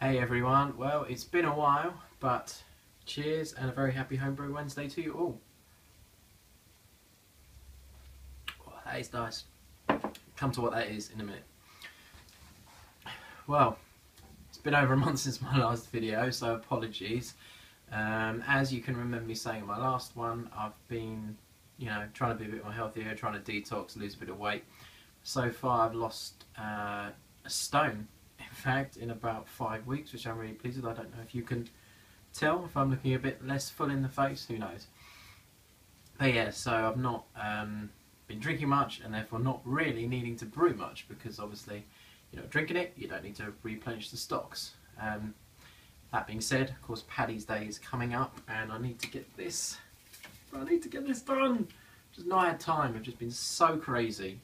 Hey everyone, well it's been a while, but cheers and a very happy Homebrew Wednesday to you all. Oh, that is nice. Come to what that is in a minute. Well, it's been over a month since my last video, so apologies. As you can remember me saying in my last one, I've been, trying to be a bit more healthier, trying to detox, lose a bit of weight. So far I've lost a stone. In fact, in about 5 weeks, which I'm really pleased with. I don't know if you can tell if I'm looking a bit less full in the face, who knows. But yeah, so I've not been drinking much and therefore not really needing to brew much, because obviously you're not drinking it, you don't need to replenish the stocks. That being said, of course Paddy's Day is coming up and I need to get this done. Just not had time. I've just been so crazy.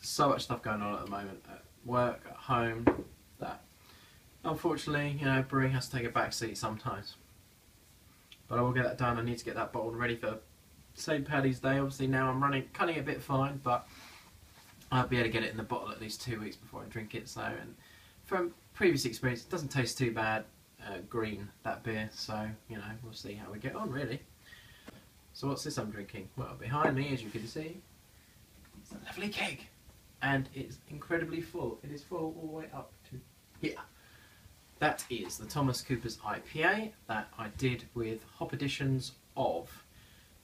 So much stuff going on at the moment. Work, at home, that unfortunately, brewing has to take a back seat sometimes. But I will get that done. I need to get that bottled ready for St. Paddy's Day. Obviously now I'm cutting it a bit fine, but I'll be able to get it in the bottle at least 2 weeks before I drink it. So, and from previous experience, it doesn't taste too bad, green, that beer. So, we'll see how we get on, really. So what's this I'm drinking? Well, behind me, as you can see, it's a lovely keg. And it's incredibly full. It is full all the way up to here. That is the Thomas Cooper's IPA that I did with hop additions of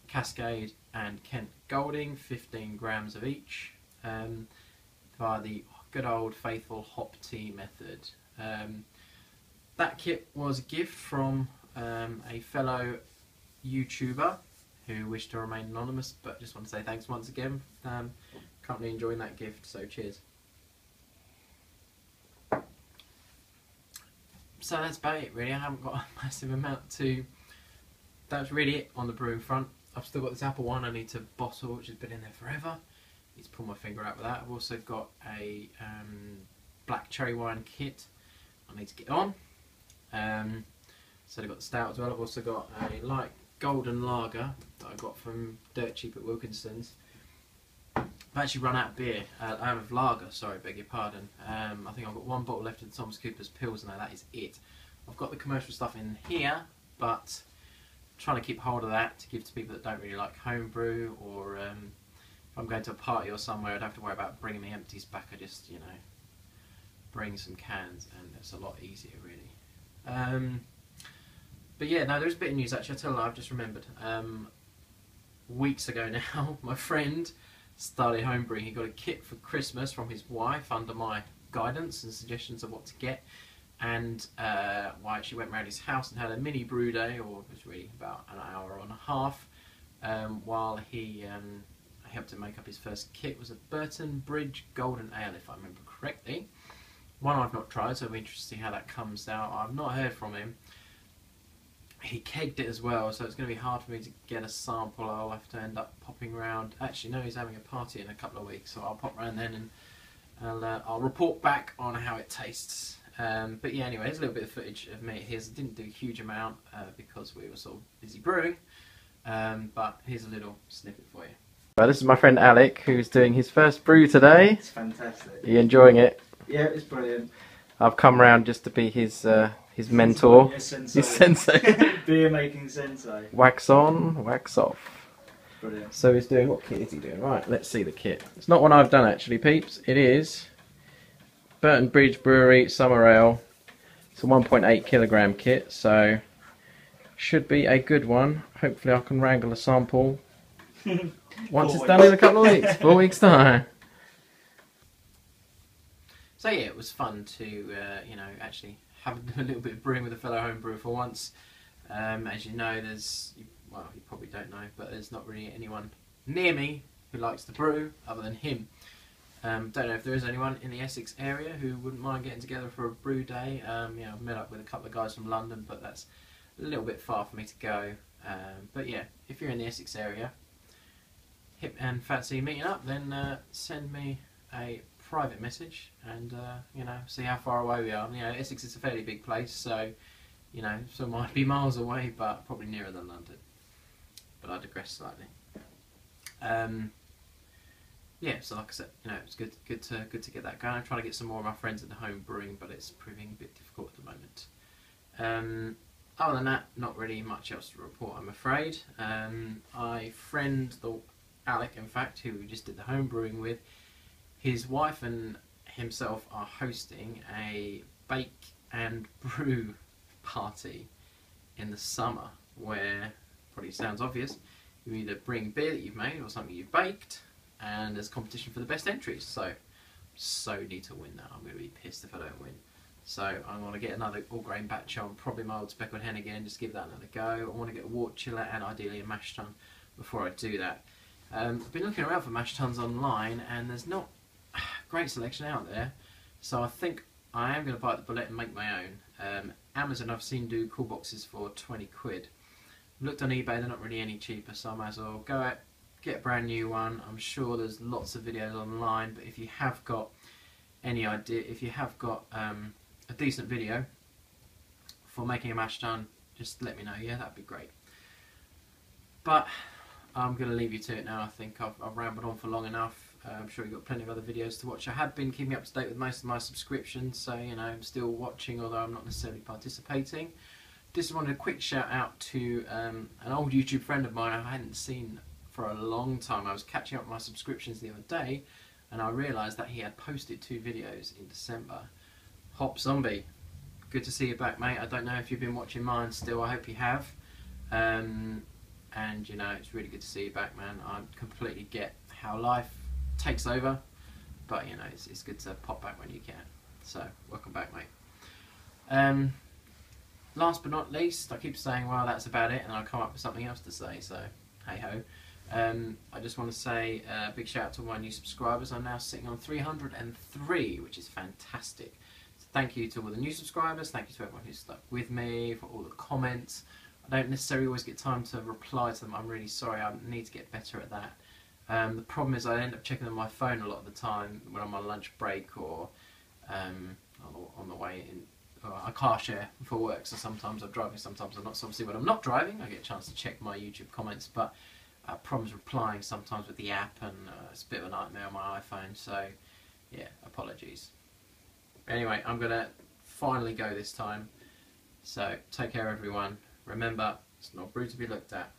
Cascade and Kent Golding, 15 grams of each, via the good old faithful hop tea method. That kit was a gift from a fellow YouTuber who wished to remain anonymous, but just want to say thanks once again. Currently enjoying that gift, so cheers. So that's about it really. I haven't got a massive amount to... That's really it on the brewing front. I've still got this apple wine I need to bottle, which has been in there forever. Need to pull my finger out with that. I've also got a black cherry wine kit I need to get on. So I've got the stout as well. I've also got a light golden lager that I got from dirt cheap at Wilkinson's. I've actually run out of beer, out of lager, sorry, beg your pardon. I think I've got one bottle left of the Thomas Cooper's Pilsner, that is it. I've got the commercial stuff in here, but I'm trying to keep hold of that to give to people that don't really like homebrew, or if I'm going to a party or somewhere, I don't have to worry about bringing the empties back. I just, bring some cans, and it's a lot easier, really. But yeah, no, there's a bit of news actually. I tell you, I've just remembered. Weeks ago now, my friend started homebrewing. He got a kit for Christmas from his wife under my guidance and suggestions of what to get, and I actually went around his house and had a mini brew day, or it was really about an hour and a half, while he helped him make up his first kit. It was a Burton Bridge Golden Ale, if I remember correctly. One I've not tried, so I'll be interested to see how that comes out. I've not heard from him. He kegged it as well, so it's going to be hard for me to get a sample. I'll have to end up popping around. Actually, no, he's having a party in a couple of weeks, so I'll pop around then and I'll report back on how it tastes. But yeah, anyway, here's a little bit of footage of me. I didn't do a huge amount because we were sort of busy brewing, but here's a little snippet for you. Well, this is my friend Alec, who's doing his first brew today. It's fantastic. Are you enjoying it? Yeah, it's brilliant. I've come round just to be his mentor, Yes, sensei. his sensei. Beer making sensei. Wax on, wax off. Brilliant. So he's doing, what kit is he doing? Right, let's see the kit. It's not one I've done actually, peeps. It is Burton Bridge Brewery Summer Ale. It's a 1.8 kilogram kit, so should be a good one. Hopefully I can wrangle a sample once it's done in a couple of weeks, 4 weeks time. So yeah, it was fun to, actually have a little bit of brewing with a fellow homebrewer for once. As you know, well, you probably don't know, but there's not really anyone near me who likes to brew other than him. Don't know if there is anyone in the Essex area who wouldn't mind getting together for a brew day. I've met up with a couple of guys from London, but that's a little bit far for me to go. But yeah, if you're in the Essex area, hip and fancy meeting up, then send me a private message and see how far away we are. Essex is a fairly big place, so so might be miles away, but probably nearer than London. But I digress slightly. yeah, so like I said, you know, it's good to get that going. I'm trying to get some more of my friends into home brewing, but it's proving a bit difficult at the moment. Other than that, not really much else to report, I'm afraid. Alec, in fact, who we just did the home brewing with, his wife and himself are hosting a bake and brew party in the summer, where, probably sounds obvious, you either bring beer that you've made or something you've baked, and there's competition for the best entries. So need to win that. I'm going to be pissed if I don't win. So I want to get another all-grain batch on, probably my old speckled hen again, just give that another go. I want to get a wort chiller and ideally a mash tun before I do that. I've been looking around for mash tuns online, and there's not a great selection out there. So I think I am going to bite the bullet and make my own. Amazon I've seen do cool boxes for 20 quid. Looked on eBay, they're not really any cheaper, so I might as well go out, get a brand new one. I'm sure there's lots of videos online, but if you have got any idea, if you have got a decent video for making a mash tun, just let me know. Yeah, that'd be great. But I'm going to leave you to it now. I think I've rambled on for long enough. I'm sure you've got plenty of other videos to watch. I have been keeping up to date with most of my subscriptions, so you know, I'm still watching, although I'm not necessarily participating. Just wanted a quick shout out to an old YouTube friend of mine I hadn't seen for a long time. I was catching up with my subscriptions the other day, and I realised that he had posted 2 videos in December. Hop Zombie, good to see you back, mate. I don't know if you've been watching mine still. I hope you have. And you know, it's really good to see you back, man. I completely get how life takes over, but you know, it's good to pop back when you can. So welcome back, mate. Last but not least, I keep saying, well, that's about it, and I'll come up with something else to say, so hey ho. I just want to say a big shout out to all my new subscribers. I'm now sitting on 303, which is fantastic. So thank you to all the new subscribers, thank you to everyone who's stuck with me, for all the comments. I don't necessarily always get time to reply to them, I'm really sorry, I need to get better at that. The problem is I end up checking on my phone a lot of the time when I'm on lunch break or on the way in. I car share for work, so sometimes I'm driving, sometimes I'm not. So obviously when I'm not driving, I get a chance to check my YouTube comments, but problems replying sometimes with the app, and it's a bit of a nightmare on my iPhone, so yeah, apologies. Anyway, I'm going to finally go this time, so take care everyone. Remember, it's not brew to be looked at.